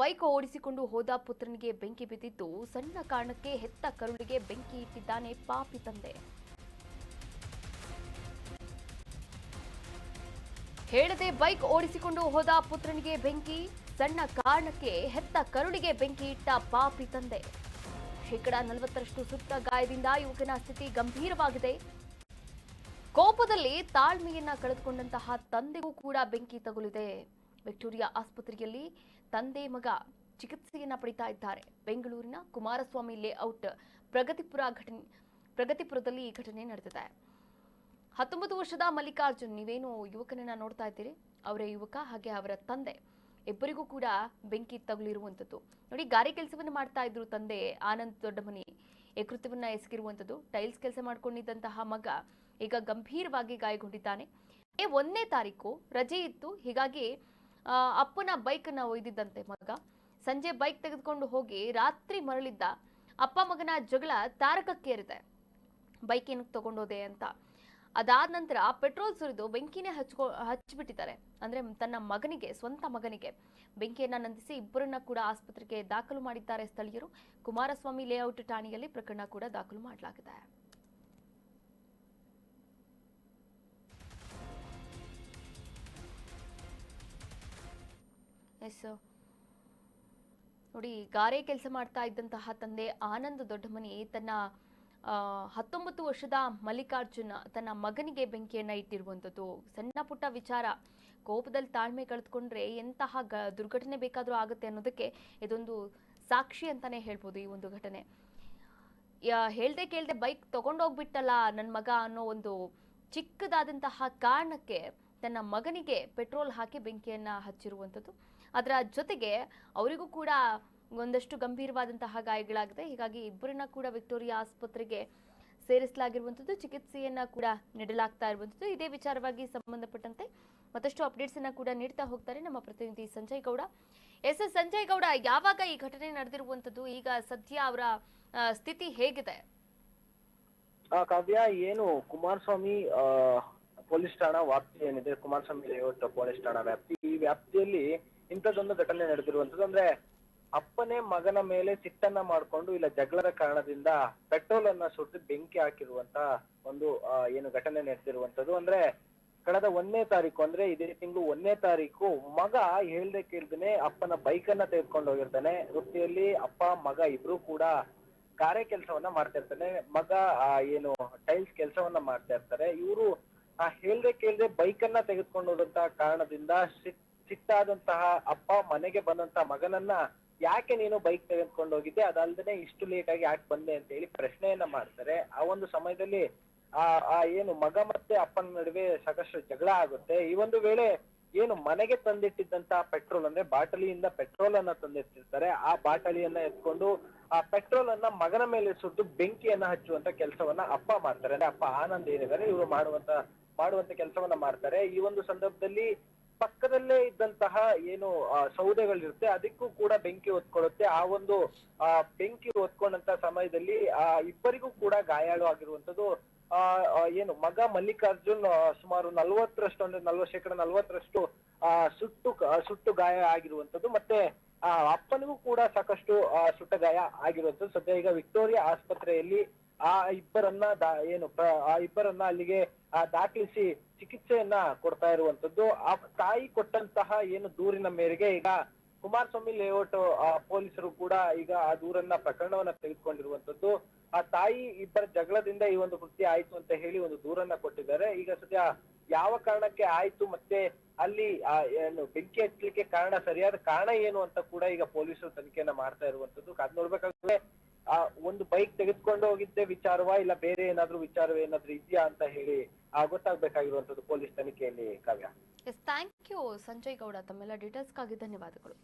Bike ಓಡಿಸಿಕೊಂಡು ಹೋದ ಪುತ್ರನಿಗೆ ಬೆಂಕಿ ಬಿದ್ದಿದ್ದು, ಸಣ್ಣ ಕಾರಣಕ್ಕೆ ಹೆತ್ತ ಕರುಳಿಗೆ ಬೆಂಕಿ ಇಟ್ಟಿದ್ದಾನೆ ಪಾಪಿ ತಂದೆ. ಹೇಳದೆ ಬೈಕ್ ಓಡಿಸಿಕೊಂಡು ಹೋದ ಪುತ್ರನಿಗೆ ಬೆಂಕಿ, ಸಣ್ಣ ಕಾರಣಕ್ಕೆ ಹೆತ್ತ ಕರುಳಿಗೆ ಬೆಂಕಿ ಇಟ್ಟ ಪಾಪಿ ತಂದೆ. ಶೇಕಡ 40ರಷ್ಟು ಸುಟ್ಟ ಗಾಯದಿಂದ ಯುವಕನ ಸ್ಥಿತಿ ಗಂಭೀರವಾಗಿದೆ. ಕೋಪದಲ್ಲಿ ತಾಳ್ಮೆಯನ್ನ ಕಳೆದುಕೊಂಡಂತಹ ತಂದೆಗೂ ಕೂಡ ಬೆಂಕಿ ತಗುಲಿದೆ. ವಿಕ್ಟೋರಿಯಾ ಆಸ್ಪತ್ರೆಯಲ್ಲಿ ತಂದೆ ಮಗ ಚಿಕಿತ್ಸೆಯನ್ನ ಪಡಿತಾ ಇದ್ದಾರೆ. ಬೆಂಗಳೂರಿನ ಕುಮಾರಸ್ವಾಮಿ ಲೇಔಟ್ ಪ್ರಗತಿಪುರದಲ್ಲಿ ಈ ಘಟನೆ ನಡೆದಿದೆ. 19 ವರ್ಷದ ಮಲ್ಲಿಕಾರ್ಜುನ್, ನೀವೇನು ಯುವಕನನ್ನ ನೋಡ್ತಾ ಇದ್ದೀರಿ, ಅವರೇ ಯುವಕ, ಹಾಗೆ ಅವರ ತಂದೆ ಇಬ್ಬರಿಗೂ ಕೂಡ ಬೆಂಕಿ ತಗುಲಿರುವಂಥದ್ದು. ನೋಡಿ, ಗಾರೆ ಕೆಲಸವನ್ನು ಮಾಡ್ತಾ ಇದ್ರು ತಂದೆ ಆನಂದ್ ದೊಡ್ಡಮನಿ. ಈ ಕೃತ್ಯವನ್ನ ಎಸಗಿರುವಂಥದ್ದು. ಟೈಲ್ಸ್ ಕೆಲಸ ಮಾಡ್ಕೊಂಡಿದ್ದಂತಹ ಮಗ ಈಗ ಗಂಭೀರವಾಗಿ ಗಾಯಗೊಂಡಿದ್ದಾನೆ. 1ನೇ ತಾರೀಕು ರಜೆ ಇತ್ತು, ಹೀಗಾಗಿ ಅಪ್ಪನ ಬೈಕ್ ಅನ್ನ ಒಯ್ದಿದ್ದಂತೆ ಮಗ. ಸಂಜೆ ಬೈಕ್ ತೆಗೆದುಕೊಂಡು ಹೋಗಿ ರಾತ್ರಿ ಮರಳಿದ್ದ. ಅಪ್ಪ ಮಗನ ಜಗಳ ತಾರಕಕ್ಕೇರಿದೆ. ಬೈಕ್ ಏನಕ್ಕೆ ತಗೊಂಡೋದೆ ಅಂತ. ಅದಾದ ನಂತರ ಪೆಟ್ರೋಲ್ ಸುರಿದು ಬೆಂಕಿನೇ ಹಚ್ಚಿಬಿಟ್ಟಿದ್ದಾರೆ. ಅಂದ್ರೆ ತನ್ನ ಮಗನಿಗೆ, ಸ್ವಂತ ಮಗನಿಗೆ ಬೆಂಕಿಯನ್ನ ನಂದಿಸಿ ಇಬ್ಬರನ್ನ ಕೂಡ ಆಸ್ಪತ್ರೆಗೆ ದಾಖಲು ಮಾಡಿದ್ದಾರೆ ಸ್ಥಳೀಯರು. ಕುಮಾರಸ್ವಾಮಿ ಲೇಔಟ್ ಠಾಣೆಯಲ್ಲಿ ಪ್ರಕರಣ ಕೂಡ ದಾಖಲು ಮಾಡಲಾಗಿದೆ. ನೋಡಿ, ಗಾರೆ ಕೆಲಸ ಮಾಡ್ತಾ ಇದ್ದಂತಹ ತಂದೆ ಆನಂದ್ ದೊಡ್ಡಮನಿ ತನ್ನ 19 ವರ್ಷದ ಮಲ್ಲಿಕಾರ್ಜುನ್ ತನ್ನ ಮಗನಿಗೆ ಬೆಂಕಿಯನ್ನ ಇಟ್ಟಿರುವಂಥದ್ದು. ಸಣ್ಣ ಪುಟ್ಟ ವಿಚಾರ, ಕೋಪದಲ್ಲಿ ತಾಳ್ಮೆ ಕಳೆದುಕೊಂಡ್ರೆ ಎಂತಹ ದುರ್ಘಟನೆ ಬೇಕಾದರೂ ಆಗುತ್ತೆ ಅನ್ನೋದಕ್ಕೆ ಇದೊಂದು ಸಾಕ್ಷಿ ಅಂತಾನೆ ಹೇಳ್ಬೋದು ಈ ಒಂದು ಘಟನೆ. ಹೇಳ್ದೆ ಕೇಳ್ದೆ ಬೈಕ್ ತಗೊಂಡೋಗ್ಬಿಟ್ಟಲ್ಲ ನನ್ನ ಮಗ ಅನ್ನೋ ಒಂದು ಚಿಕ್ಕದಾದಂತಹ ಕಾರಣಕ್ಕೆ ತನ್ನ ಮಗನಿಗೆ ಪೆಟ್ರೋಲ್ ಹಾಕಿ ಬೆಂಕಿಯನ್ನ ಹಚ್ಚಿರುವಂಥದ್ದು. ಅದರ ಜೊತೆಗೆ ಅವರಿಗೂ ಕೂಡ ಒಂದಷ್ಟು ಗಂಭೀರವಾದಂತಹ ಗಾಯಗಳಾಗಿದೆ. ಹೀಗಾಗಿ ಇಬ್ಬರನ್ನ ಕೂಡ ವಿಕ್ಟೋರಿಯಾ ಆಸ್ಪತ್ರೆಗೆ ಸೇರಿಸಲಾಗಿರುವಂಥದ್ದು. ಚಿಕಿತ್ಸೆಯನ್ನ ಕೂಡ ನೀಡಲಾಗ್ತಾ ಇರುವಂಥದ್ದು. ಇದೇ ವಿಚಾರವಾಗಿ ಸಂಬಂಧಪಟ್ಟಂತೆ ಮತ್ತಷ್ಟು ಅಪ್ಡೇಟ್ಸ್ ಅನ್ನ ಕೂಡ ನೀಡ್ತಾ ಹೋಗ್ತಾರೆ ನಮ್ಮ ಪ್ರತಿನಿಧಿ ಸಂಜಯ್ ಗೌಡ. ಸಂಜಯ್ ಗೌಡ, ಯಾವಾಗ ಈ ಘಟನೆ ನಡೆದಿರುವಂಥದ್ದು, ಈಗ ಸದ್ಯ ಅವರ ಸ್ಥಿತಿ ಹೇಗಿದೆ? ಕಾವ್ಯ, ಏನು ಕುಮಾರಸ್ವಾಮಿ ಪೊಲೀಸ್ ಠಾಣಾ ವ್ಯಾಪ್ತಿ ಏನಿದೆ, ಕುಮಾರಸ್ವಾಮಿ ಲೇಔಟ್ ಪೊಲೀಸ್ ಠಾಣಾ ವ್ಯಾಪ್ತಿ, ಈ ವ್ಯಾಪ್ತಿಯಲ್ಲಿ ಇಂಥದ್ದೊಂದು ಘಟನೆ ನಡೆದಿರುವಂತದ್ದು. ಅಂದ್ರೆ ಅಪ್ಪನೇ ಮಗನ ಮೇಲೆ ಸಿಟ್ಟನ್ನ ಮಾಡ್ಕೊಂಡು ಇಲ್ಲ ಜಗಳದ ಕಾರಣದಿಂದ ಪೆಟ್ರೋಲ್ ಅನ್ನ ಸುಟ್ಟು ಬೆಂಕಿ ಹಾಕಿರುವಂತ ಒಂದು ಏನು ಘಟನೆ ನಡೆದಿರುವಂತದ್ದು. ಅಂದ್ರೆ ಕಳೆದ 1ನೇ ತಾರೀಕು, ಅಂದ್ರೆ ಇದೇ ತಿಂಗಳು 1ನೇ ತಾರೀಕು ಮಗ ಹೇಳ್ದೆ ಕೇಳ್ದೇನೆ ಅಪ್ಪನ ಬೈಕ್ ಅನ್ನ ತೆಗೆದುಕೊಂಡು ಹೋಗಿರ್ತಾನೆ. ವೃತ್ತಿಯಲ್ಲಿ ಅಪ್ಪ ಮಗ ಇಬ್ರು ಕೂಡ ಗಾರೆ ಕೆಲಸವನ್ನ ಮಾಡ್ತಾ ಇರ್ತಾನೆ. ಮಗ ಏನು ಟೈಲ್ಸ್ ಕೆಲಸವನ್ನ ಮಾಡ್ತಾ ಇರ್ತಾರೆ. ಇವರು ಹೇಳ್ದೆ ಕೇಳ್ದೆ ಬೈಕ್ ಅನ್ನ ತೆಗೆದುಕೊಂಡು ಹೋದಂತ ಕಾರಣದಿಂದ ಸಿಟ್ಟಾದಂತಹ ಅಪ್ಪ ಮನೆಗೆ ಬಂದಂತ ಮಗನನ್ನ, ಯಾಕೆ ನೀನು ಬೈಕ್ ತೆಗೆದುಕೊಂಡು ಹೋಗಿದ್ದೆ, ಅದಲ್ದೇನೆ ಇಷ್ಟು ಲೇಟ್ ಆಗಿ ಯಾಕೆ ಬಂದೆ ಅಂತ ಹೇಳಿ ಪ್ರಶ್ನೆಯನ್ನ ಮಾಡ್ತಾರೆ. ಆ ಒಂದು ಸಮಯದಲ್ಲಿ ಏನು ಮಗ ಮತ್ತೆ ಅಪ್ಪನ ನಡುವೆ ಸಾಕಷ್ಟು ಜಗಳ ಆಗುತ್ತೆ. ಈ ಒಂದು ವೇಳೆ ಏನು ಮನೆಗೆ ತಂದಿಟ್ಟಿದ್ದಂತ ಪೆಟ್ರೋಲ್, ಅಂದ್ರೆ ಬಾಟಲಿಯಿಂದ ಪೆಟ್ರೋಲ್ ಅನ್ನ ತಂದಿಟ್ಟಿರ್ತಾರೆ. ಆ ಬಾಟಲಿಯನ್ನ ಎತ್ಕೊಂಡು ಆ ಪೆಟ್ರೋಲ್ ಅನ್ನ ಮಗನ ಮೇಲೆ ಸುಟ್ಟು ಬೆಂಕಿಯನ್ನ ಹಚ್ಚುವಂತ ಕೆಲಸವನ್ನ ಅಪ್ಪ ಮಾಡ್ತಾರೆ. ಅಂದ್ರೆ ಅಪ್ಪ ಆನಂದ್ ಏನಿದ್ದಾರೆ ಇವರು ಮಾಡುವಂತ ಕೆಲಸವನ್ನ ಮಾಡ್ತಾರೆ. ಈ ಒಂದು ಸಂದರ್ಭದಲ್ಲಿ ಪಕ್ಕದಲ್ಲೇ ಇದ್ದಂತಹ ಏನು ಸೌದೆಗಳಿರುತ್ತೆ ಅದಕ್ಕೂ ಕೂಡ ಬೆಂಕಿ ಹೊತ್ಕೊಳ್ಳುತ್ತೆ. ಆ ಒಂದು ಬೆಂಕಿ ಹೊತ್ಕೊಂಡಂತ ಸಮಯದಲ್ಲಿ ಇಬ್ಬರಿಗೂ ಕೂಡ ಗಾಯಾಳು ಆಗಿರುವಂತದ್ದು. ಏನು ಮಗ ಮಲ್ಲಿಕಾರ್ಜುನ್ ಸುಮಾರು 40ರಷ್ಟು, ಅಂದ್ರೆ 40% ಸುಟ್ಟು ಗಾಯ ಆಗಿರುವಂತದ್ದು. ಮತ್ತೆ ಅಪ್ಪನಿಗೂ ಕೂಡ ಸಾಕಷ್ಟು ಸುಟ್ಟ ಗಾಯ ಆಗಿರುವಂತದ್ದು. ಸದ್ಯ ಈಗ ವಿಕ್ಟೋರಿಯಾ ಆಸ್ಪತ್ರೆಯಲ್ಲಿ ಆ ಇಬ್ಬರನ್ನ ಅಲ್ಲಿಗೆ ದಾಖಲಿಸಿ ಚಿಕಿತ್ಸೆಯನ್ನ ಕೊಡ್ತಾ ಇರುವಂತದ್ದು. ಆ ತಾಯಿ ಕೊಟ್ಟಂತಹ ಏನು ದೂರಿನ ಮೇರೆಗೆ ಈಗ ಕುಮಾರಸ್ವಾಮಿ ಲೇಔಟ್ ಪೊಲೀಸರು ಕೂಡ ಈಗ ಆ ಪ್ರಕರಣವನ್ನ ತೆಗೆದುಕೊಂಡಿರುವಂತದ್ದು. ಆ ತಾಯಿ ಇಬ್ಬರ ಜಗಳದಿಂದ ಈ ಒಂದು ಕೃತ್ಯ ಆಯ್ತು ಅಂತ ಹೇಳಿ ಒಂದು ದೂರನ್ನ ಕೊಟ್ಟಿದ್ದಾರೆ. ಈಗ ಸದ್ಯ ಯಾವ ಕಾರಣಕ್ಕೆ ಆಯ್ತು, ಮತ್ತೆ ಅಲ್ಲಿ ಏನು ಬೆಂಕಿ ಹಚ್ಚಲಿಕ್ಕೆ ಸರಿಯಾದ ಕಾರಣ ಏನು ಅಂತ ಕೂಡ ಈಗ ಪೊಲೀಸರು ತನಿಖೆಯನ್ನ ಮಾಡ್ತಾ ಇರುವಂತದ್ದು. ಕಾದ್ ನೋಡ್ಬೇಕಾದ್ರೆ ಒಂದು ಬೈಕ್ ತೆಗೆದುಕೊಂಡು ಹೋಗಿದ್ದೆ ವಿಚಾರವಾ, ಇಲ್ಲ ಬೇರೆ ವಿಚಾರವೇನಾದ್ರೂ ಇದೆಯಾ ಅಂತ ಹೇಳಿ ಗೊತ್ತಾಗ್ಬೇಕಾಗಿರುವಂತದ್ದು ಪೊಲೀಸ್ ತನಿಖೆಯಲ್ಲಿ. ಕಾವ್ಯ, ಥ್ಯಾಂಕ್ ಯು ಸಂಜಯ್ ಗೌಡ, ತಮ್ಮೆಲ್ಲ ಡೀಟೇಲ್ಸ್ಗಾಗಿ ಧನ್ಯವಾದಗಳು.